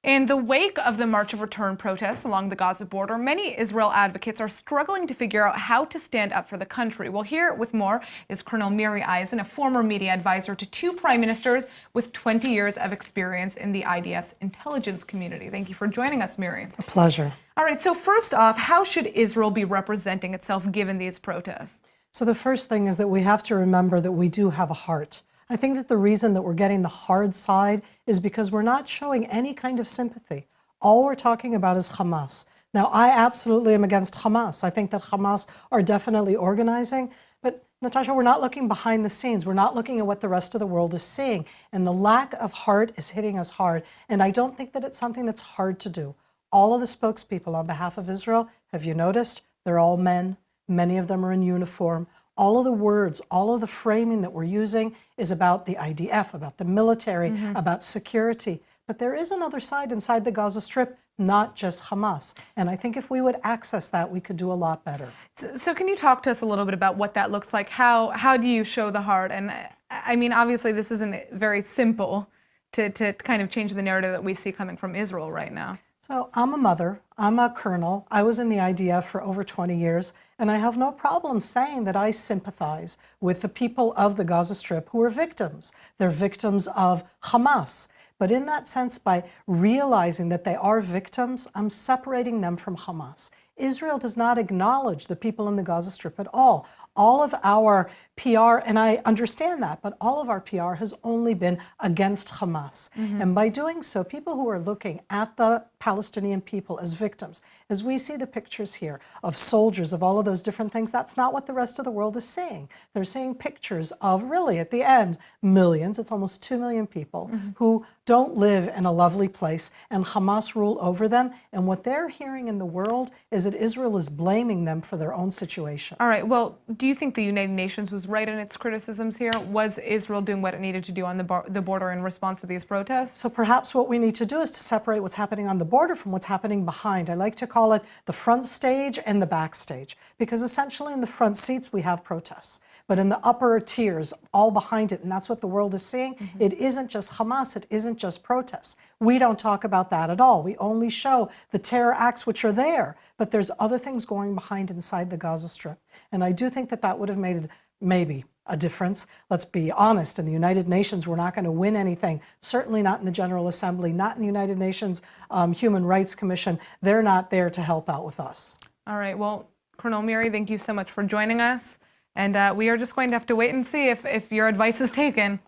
In the wake of the March of Return protests along the Gaza border, many Israel advocates are struggling to figure out how to stand up for the country. Well, here with more is Colonel Miri, a former media advisor to two prime ministers with 20 years of experience in the IDF's intelligence community. Thank you for joining us, Miri. A pleasure. All right, so first off, how should Israel be representing itself given these protests? So the first thing is that we have to remember that we do have a heart. I think that the reason that we're getting the hard side is because we're not showing any kind of sympathy. All we're talking about is Hamas. Now, I absolutely am against Hamas. I think that Hamas are definitely organizing, but Natasha, we're not looking behind the scenes. We're not looking at what the rest of the world is seeing. And the lack of heart is hitting us hard. And I don't think that it's something that's hard to do. All of the spokespeople on behalf of Israel, have you noticed? They're all men. Many of them are in uniform. All of the words, all of the framing that we're using is about the IDF, about the military, about security. But there is another side inside the Gaza Strip, not just Hamas. And I think if we would access that, we could do a lot better. So can you talk to us a little bit about what that looks like? How do you show the heart? And I mean, obviously, this isn't very simple to kind of change the narrative that we see coming from Israel right now. So I'm a mother, I'm a colonel, I was in the IDF for over 20 years, and I have no problem saying that I sympathize with the people of the Gaza Strip who are victims. They're victims of Hamas. But in that sense, by realizing that they are victims, I'm separating them from Hamas. Israel does not acknowledge the people in the Gaza Strip at all. All of our PR, and I understand that, but all of our PR has only been against Hamas. And by doing so, people who are looking at the Palestinian people as victims, as we see the pictures here of soldiers, of all of those different things, that's not what the rest of the world is seeing. They're seeing pictures of really, at the end, millions, it's almost 2 million people who don't live in a lovely place and Hamas rule over them. And what they're hearing in the world is that Israel is blaming them for their own situation. All right, well, do you think the United Nations was right in its criticisms here? Was Israel doing what it needed to do on the border in response to these protests? So perhaps what we need to do is to separate what's happening on the border from what's happening behind. I like to call it the front stage and the back stage, because essentially in the front seats we have protests. But in the upper tiers, all behind it, and that's what the world is seeing, it isn't just Hamas, it isn't just protests. We don't talk about that at all. We only show the terror acts which are there, but there's other things going behind inside the Gaza Strip. And I do think that that would have made maybe a difference. Let's be honest, in the United Nations, we're not going to win anything, certainly not in the General Assembly, not in the United Nations Human Rights Commission. They're not there to help out with us. All right, well, Colonel Miri, thank you so much for joining us. And we are just going to have to wait and see if your advice is taken.